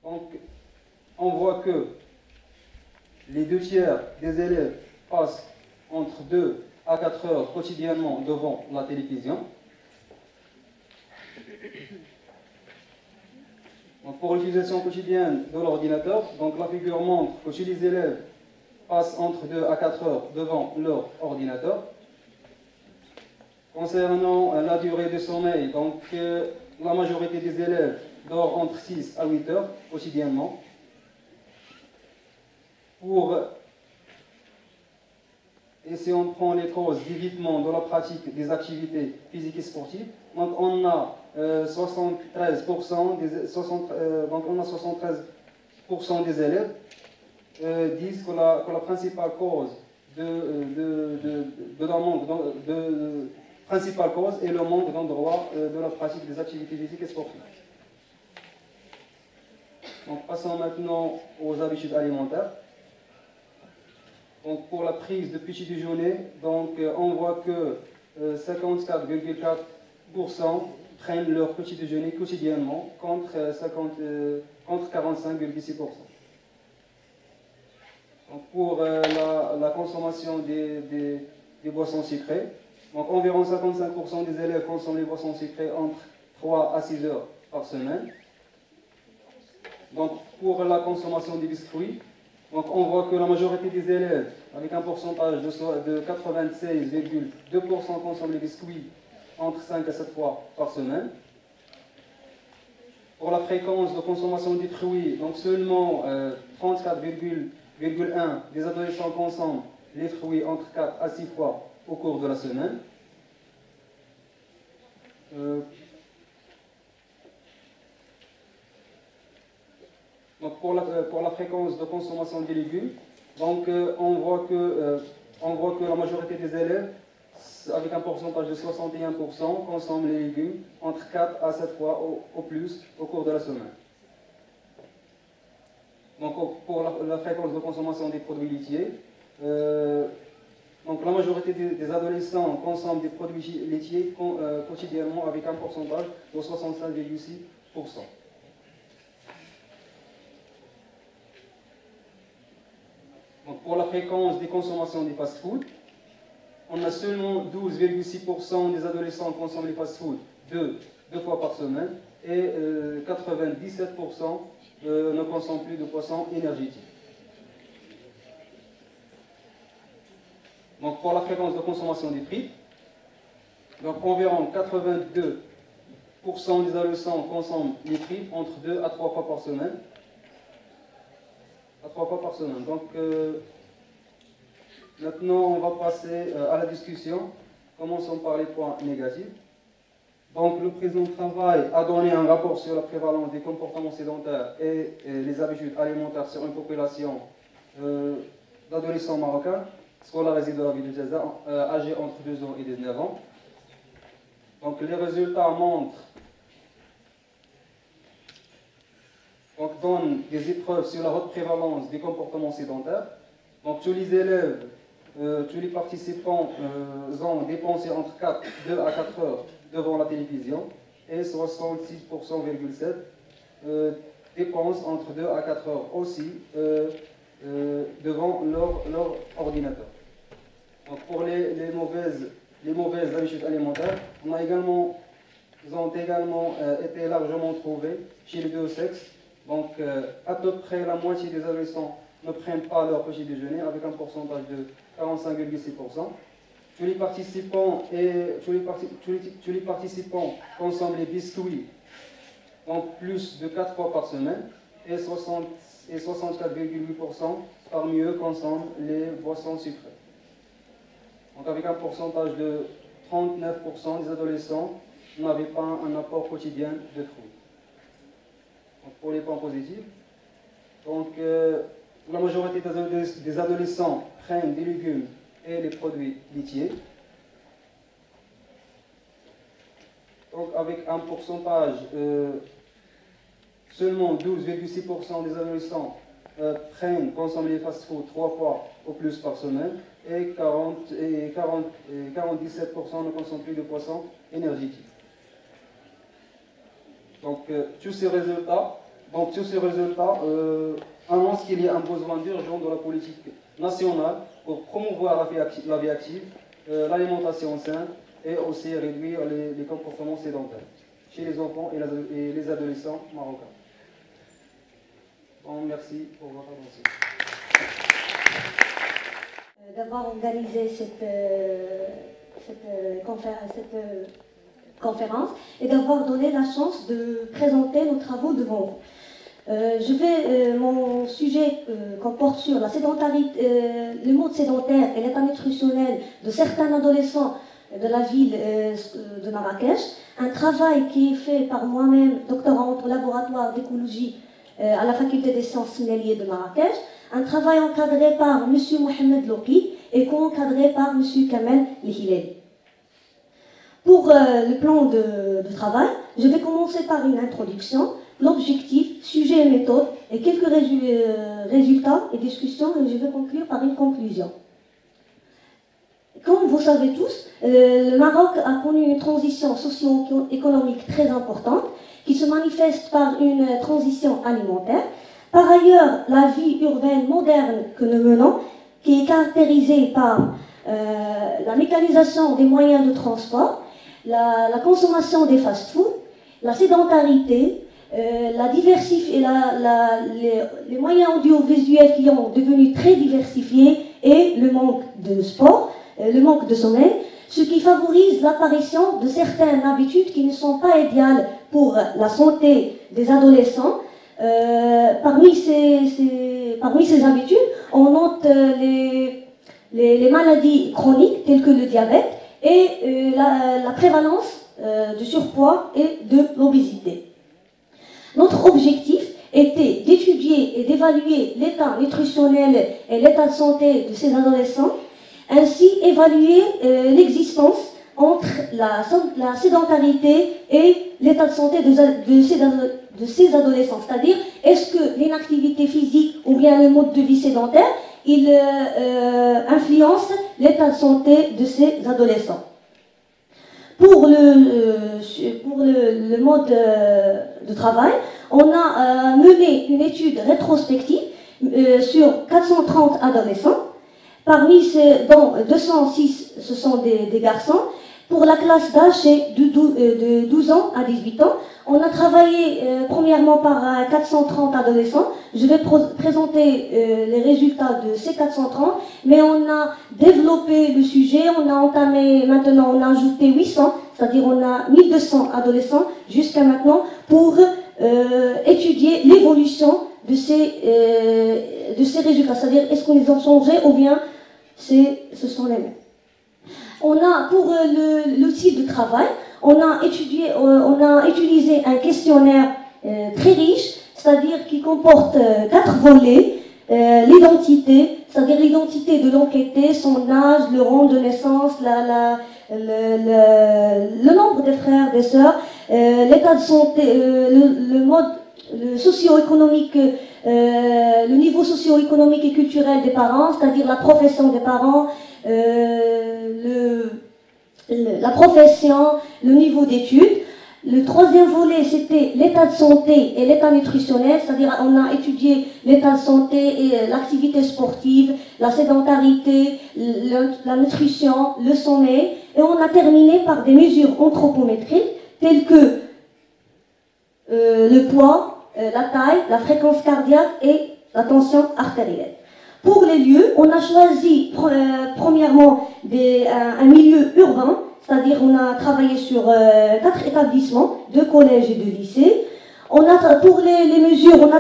Donc, on voit que les 2/3 des élèves passent entre 2 à 4 heures quotidiennement devant la télévision. Donc, pour l'utilisation quotidienne de l'ordinateur, donc la figure montre que chez les élèves passent entre 2 à 4 heures devant leur ordinateur. Concernant la durée de sommeil, donc la majorité des élèves dort entre 6 à 8 heures quotidiennement. Et si on prend les causes d'évitement de la pratique des activités physiques et sportives, donc on a 73% des élèves disent que la principale cause principale cause est le manque d'endroits de la pratique des activités physiques et sportives. Donc passons maintenant aux habitudes alimentaires. Donc pour la prise de petit déjeuner, donc on voit que 54,4% prennent leur petit déjeuner quotidiennement contre 45,6%. Donc pour la consommation des boissons sucrées, donc environ 55% des élèves consomment les boissons sucrées entre 3 à 6 heures par semaine. Donc pour la consommation des biscuits, donc on voit que la majorité des élèves, avec un pourcentage de 96,2%, consomment les biscuits entre 5 à 7 fois par semaine. Pour la fréquence de consommation des fruits, donc seulement 34,1% des adolescents consomment les fruits entre 4 à 6 fois au cours de la semaine. Donc pour la fréquence de consommation des légumes, donc on voit que la majorité des élèves, avec un pourcentage de 61%, consomment les légumes entre 4 à 7 fois au plus au cours de la semaine. Donc pour la fréquence de consommation des produits laitiers, donc la majorité des adolescents consomment des produits laitiers quotidiennement avec un pourcentage de 65,6%. Donc pour la fréquence des consommations des fast-foods, on a seulement 12,6% des adolescents qui consomment les fast-foods deux fois par semaine et 97% ne consomment plus de boissons énergétiques. Donc pour la fréquence de consommation des frites, donc environ 82% des adolescents consomment les frites entre 2 à 3 fois par semaine. Donc maintenant on va passer à la discussion. Commençons par les points négatifs. Donc le présent travail a donné un rapport sur la prévalence des comportements sédentaires et les habitudes alimentaires sur une population d'adolescents marocains scolarisés de la ville de Jazza, âgés entre 2 ans et 19 ans. Donc les résultats donnent des épreuves sur la haute prévalence des comportements sédentaires. Donc tous les élèves, tous les participants ont dépensé entre 2 à 4 heures devant la télévision et 66,7% dépensent entre 2 à 4 heures aussi devant leur ordinateur. Donc pour les mauvaises habitudes alimentaires, ils ont également été largement trouvés chez les deux sexes. Donc à peu près la moitié des adolescents ne prennent pas leur petit déjeuner avec un pourcentage de 45,6%. Tous les participants consomment les biscuits donc plus de 4 fois par semaine et 64,8% parmi eux consomment les boissons sucrées. Donc avec un pourcentage de 39% des adolescents n'avaient pas un apport quotidien de fruits. Donc pour les points positifs, donc la majorité des adolescents prennent des légumes et les produits laitiers. Donc avec un pourcentage, seulement 12,6% des adolescents consomment les fast-foods 3 fois au plus par semaine et 47% ne consomment plus de poissons énergétiques. Donc tous ces résultats Donc tous ces résultats annoncent qu'il y a un besoin d'urgence de la politique nationale pour promouvoir la vie active, l'alimentation saine et aussi réduire les comportements sédentaires chez les enfants et les adolescents marocains. Bon, merci pour votre attention. D'avoir organisé cette conférence et d'avoir donné la chance de présenter nos travaux devant vous. Mon sujet comporte sur la sédentarité, le mode sédentaire et l'état nutritionnel de certains adolescents de la ville de Marrakech. Un travail qui est fait par moi-même, doctorante au laboratoire d'écologie à la faculté des sciences méliers de Marrakech. Un travail encadré par M. Mohamed Loki et co-encadré par M. Kamel Lihileli. Pour le plan de travail, je vais commencer par une introduction, l'objectif, sujet et méthode, et quelques résultats et discussions, et je vais conclure par une conclusion. Comme vous savez tous, le Maroc a connu une transition socio-économique très importante, qui se manifeste par une transition alimentaire. Par ailleurs, la vie urbaine moderne que nous menons, qui est caractérisée par la mécanisation des moyens de transport, la consommation des fast-foods, la sédentarité, les moyens audiovisuels qui ont devenu très diversifiés et le manque de sport, le manque de sommeil, ce qui favorise l'apparition de certaines habitudes qui ne sont pas idéales pour la santé des adolescents. Parmi ces habitudes, on note les maladies chroniques telles que le diabète et la prévalence du surpoids et de l'obésité. Notre objectif était d'étudier et d'évaluer l'état nutritionnel et l'état de santé de ces adolescents, ainsi évaluer l'existence entre la sédentarité et l'état de santé de ces adolescents. C'est-à-dire, est-ce que l'inactivité physique ou bien le mode de vie sédentaire, il influence l'état de santé de ces adolescents. Pour le mode de travail, on a mené une étude rétrospective sur 430 adolescents. Parmi ces, dont 206, ce sont des garçons. Pour la classe d'âge, c'est de 12 ans à 18 ans. On a travaillé premièrement par 430 adolescents. Je vais présenter les résultats de ces 430, mais on a développé le sujet, on a entamé, maintenant on a ajouté 800, c'est-à-dire on a 1200 adolescents jusqu'à maintenant pour étudier l'évolution de ces résultats, c'est-à-dire est-ce qu'ils ont changé ou bien ce sont les mêmes. On a, pour l'outil de travail, on a utilisé un questionnaire très riche, c'est-à-dire qui comporte 4 volets. L'identité, c'est-à-dire l'identité de l'enquêté, son âge, le rang de naissance, le nombre des frères, des sœurs, l'état de santé, le mode socio-économique, le niveau socio-économique et culturel des parents, c'est-à-dire la profession des parents, la profession, le niveau d'études. Le troisième volet, c'était l'état de santé et l'état nutritionnel, c'est-à-dire on a étudié l'état de santé et l'activité sportive, la sédentarité, la nutrition, le sommeil, et on a terminé par des mesures anthropométriques telles que le poids, la taille, la fréquence cardiaque et la artérielle. Pour les lieux, on a choisi premièrement un milieu urbain, c'est-à-dire on a travaillé sur 4 établissements, 2 collèges et 2 lycées. Pour les mesures, on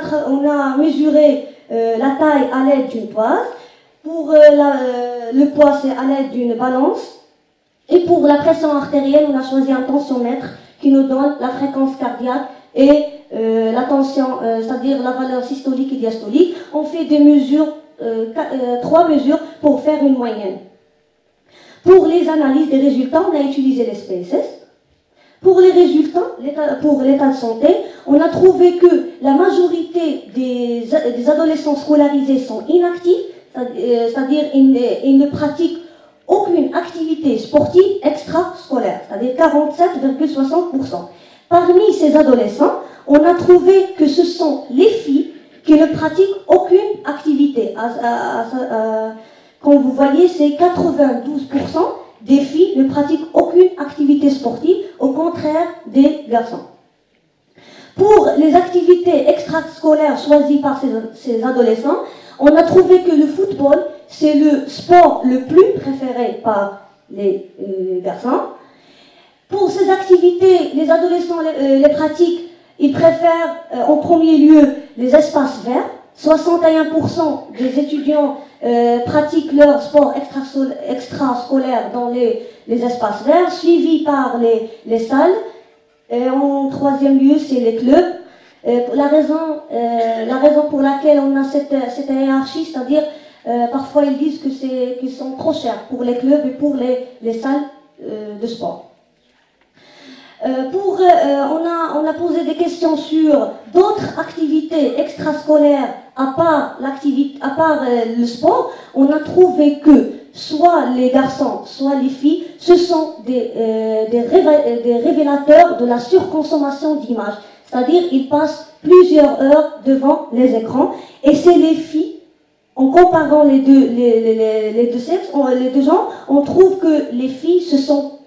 a mesuré la taille à l'aide d'une toise. Pour le poids, c'est à l'aide d'une balance. Et pour la pression artérielle, on a choisi un tensiomètre qui nous donne la fréquence cardiaque et la tension, c'est-à-dire la valeur systolique et diastolique. On fait des mesures, 3 mesures pour faire une moyenne. Pour les analyses des résultats, on a utilisé les SPSS. Pour les résultats, pour l'état de santé, on a trouvé que la majorité des adolescents scolarisés sont inactifs, c'est-à-dire ils ne pratiquent aucune activité sportive extrascolaire, c'est-à-dire 47,60%. Parmi ces adolescents, on a trouvé que ce sont les filles qui ne pratiquent aucune activité. Comme vous voyez, c'est 92% des filles ne pratiquent aucune activité sportive, au contraire des garçons. Pour les activités extrascolaires choisies par ces adolescents, on a trouvé que le football, c'est le sport le plus préféré par les garçons. Pour ces activités, les adolescents les pratiquent, ils préfèrent en premier lieu les espaces verts. 61% des étudiants pratiquent leur sport extrascolaire dans les espaces verts, suivis par les salles. Et en troisième lieu, c'est les clubs. La raison pour laquelle on a cette hiérarchie, c'est-à-dire parfois ils disent qu'ils sont trop chers pour les clubs et pour les salles de sport. On a posé des questions sur d'autres activités extrascolaires à part le sport. On a trouvé que soit les garçons, soit les filles, ce sont des révélateurs de la surconsommation d'images. C'est-à-dire qu'ils passent plusieurs heures devant les écrans. Et c'est les filles, en comparant les deux sexes, les deux genres, on trouve que les filles, ce sont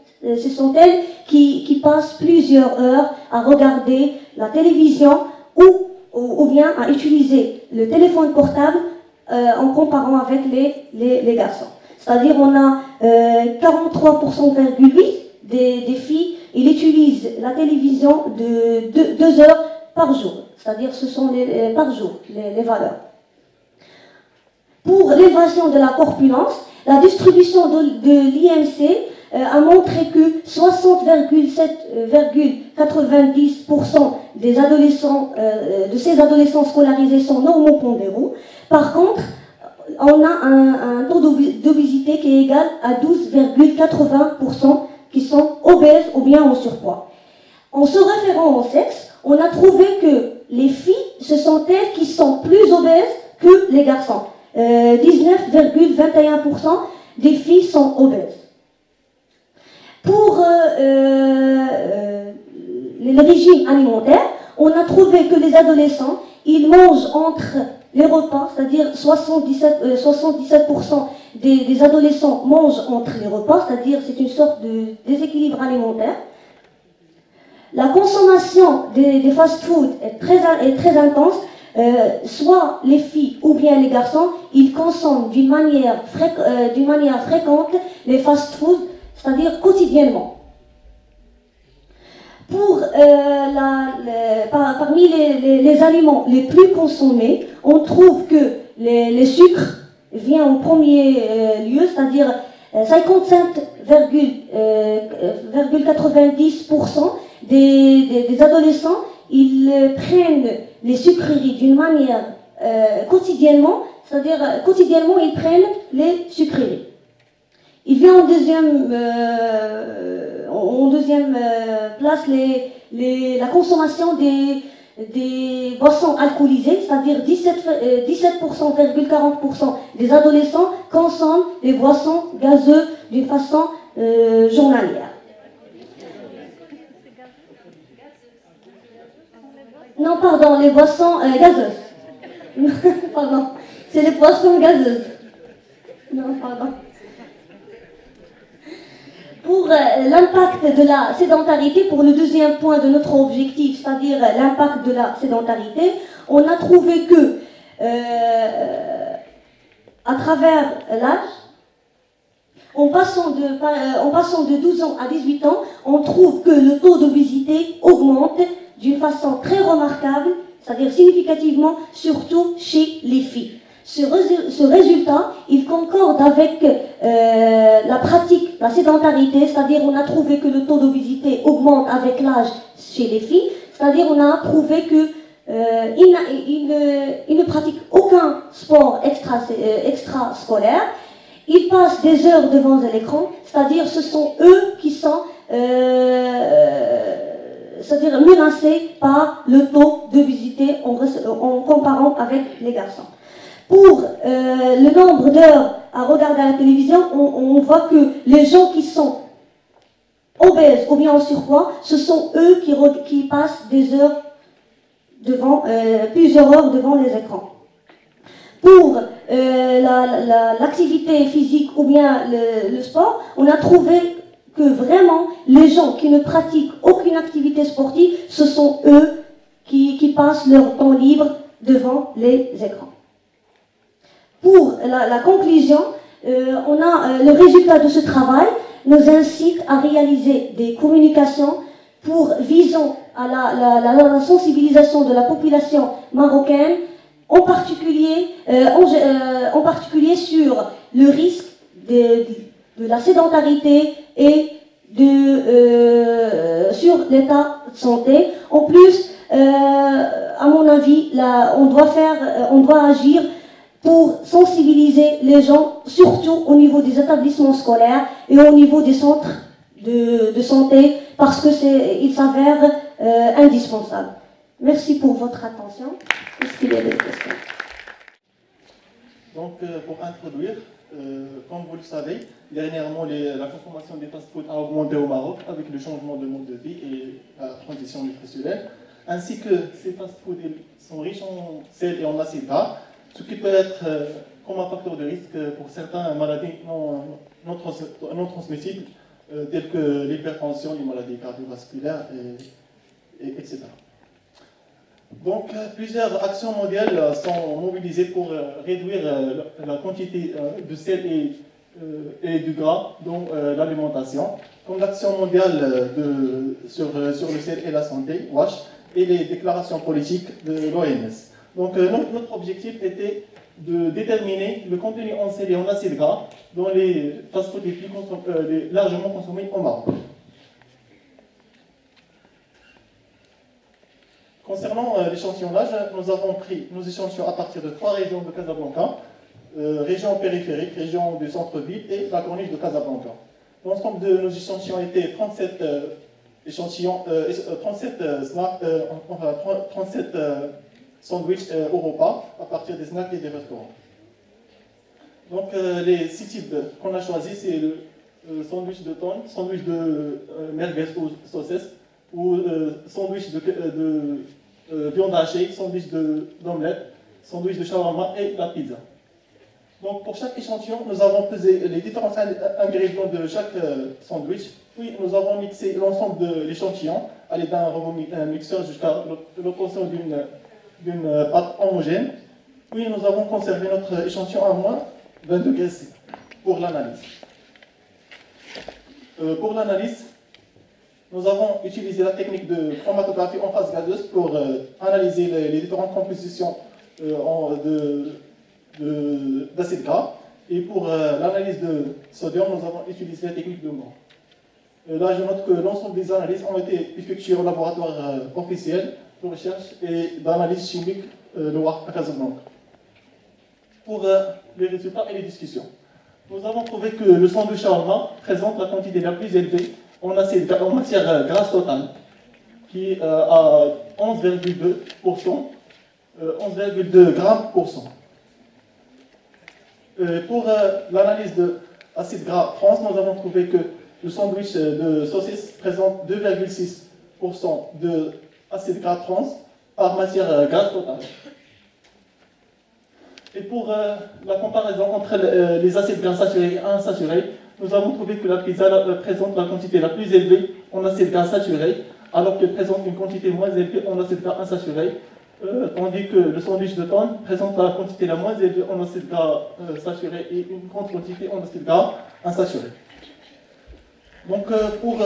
elles qui passent plusieurs heures à regarder la télévision ou bien à utiliser le téléphone portable en comparant avec les garçons. C'est-à-dire on a 43,8% des filles, ils utilisent la télévision de 2 heures par jour. C'est-à-dire ce sont par jour les valeurs. Pour l'évasion de la corpulence, la distribution de l'IMC a montré que 60,90% des adolescents, de ces adolescents scolarisés sont normopondéraux. Par contre, on a un taux d'obésité qui est égal à 12,80% qui sont obèses ou bien en surpoids. En se référant au sexe, on a trouvé que les filles, ce sont elles qui sont plus obèses que les garçons. 19,21% des filles sont obèses. Pour le régime alimentaire, on a trouvé que les adolescents, ils mangent entre les repas, c'est-à-dire 77% des adolescents mangent entre les repas, c'est-à-dire c'est une sorte de déséquilibre alimentaire. La consommation des fast-foods est très intense. Soit les filles ou bien les garçons, ils consomment d'une manière fréquente les fast-foods, c'est-à-dire quotidiennement. Parmi les aliments les plus consommés, on trouve que les sucres viennent en premier lieu, c'est-à-dire 55,90% des adolescents, ils prennent les sucreries d'une manière quotidiennement, c'est-à-dire quotidiennement ils prennent les sucreries. Il vient en deuxième place la consommation des boissons alcoolisées, c'est-à-dire 17,40% des adolescents consomment les boissons gazeuses d'une façon journalière. Non, pardon, les boissons gazeuses. Pardon, c'est les boissons gazeuses. Non, pardon. Pour l'impact de la sédentarité, pour le deuxième point de notre objectif, c'est-à-dire l'impact de la sédentarité, on a trouvé que, à travers l'âge, en passant de 12 ans à 18 ans, on trouve que le taux d'obésité augmente d'une façon très remarquable, c'est-à-dire significativement, surtout chez les filles. Ce résultat, il concorde avec la pratique, la sédentarité, c'est-à-dire on a trouvé que le taux d'obésité augmente avec l'âge chez les filles, c'est-à-dire on a prouvé que ils ne pratiquent aucun sport extrascolaire, ils passent des heures devant l'écran, c'est-à-dire ce sont eux qui sont c'est-à-dire menacés par le taux d'obésité en comparant avec les garçons. Pour le nombre d'heures à regarder à la télévision, on voit que les gens qui sont obèses ou bien en surpoids, ce sont eux qui passent des heures plusieurs heures devant les écrans. Pour l'activité physique ou bien le sport, on a trouvé que vraiment les gens qui ne pratiquent aucune activité sportive, ce sont eux qui passent leur temps libre devant les écrans. Pour la conclusion, le résultat de ce travail nous incite à réaliser des communications visant à la sensibilisation de la population marocaine, en particulier sur le risque de la sédentarité et sur l'état de santé. En plus, à mon avis, on doit agir pour sensibiliser les gens, surtout au niveau des établissements scolaires et au niveau des centres de santé, parce qu'il s'avère indispensable. Merci pour votre attention. Est-ce qu'il y a des questions? Donc, pour introduire, comme vous le savez, dernièrement, la consommation des fast-food a augmenté au Maroc avec le changement de mode de vie et la transition nutritionnelle, ainsi que ces fast-foods sont riches en sel et en acides gras, ce qui peut être comme un facteur de risque pour certaines maladies non transmissibles, telles que l'hypertension, les maladies cardiovasculaires, etc. Donc, plusieurs actions mondiales sont mobilisées pour réduire la quantité de sel et du gras dans l'alimentation, comme l'action mondiale sur le sel et la santé, WASH, et les déclarations politiques de l'OMS. Donc, notre objectif était de déterminer le contenu en sel et en acides gras dans les fast-foods les largement consommés au Maroc. Concernant l'échantillonnage, nous avons pris nos échantillons à partir de 3 régions de Casablanca, région périphérique, région du centre-ville et la corniche de Casablanca. L'ensemble de nos échantillons était 37 sandwichs au repas à partir des snacks et des restaurants. Donc les 6 types qu'on a choisis, c'est le sandwich de thon, sandwich de merguez ou saucisse, ou sandwich de viande hachée, sandwich d'omelette, sandwich de shawarma et la pizza. Donc pour chaque échantillon, nous avons pesé les différents ingrédients de chaque sandwich, puis nous avons mixé l'ensemble de l'échantillon à l'aide d'un robot mixeur jusqu'à l'obtention d'une pâte homogène. Puis nous avons conservé notre échantillon à moins 20 degrés C pour l'analyse. Pour l'analyse, nous avons utilisé la technique de chromatographie en phase gazeuse pour analyser les différentes compositions d'acides gras. Et pour l'analyse de sodium, nous avons utilisé la technique de Moore. Là, je note que l'ensemble des analyses ont été effectuées au laboratoire officiel de recherche et d'analyse chimique de WARC à Casablanca. Pour les résultats et les discussions, nous avons trouvé que le sandwich shawarma présente la quantité la plus élevée en matière grasse totale, qui est à 11,2%, 11,2 grammes pour cent. Pour l'analyse de acide gras trans, nous avons trouvé que le sandwich de saucisse présente 2,6% de acide gras trans par matière grasse totale. Et pour la comparaison entre les acides gras saturés et insaturés, nous avons trouvé que la pizza présente la quantité la plus élevée en acides gras saturés, alors qu'elle présente une quantité moins élevée en acides gras insaturés, tandis que le sandwich de thon présente la quantité la moins élevée en acides gras saturés et une grande quantité en acides gras insaturés. Donc, pour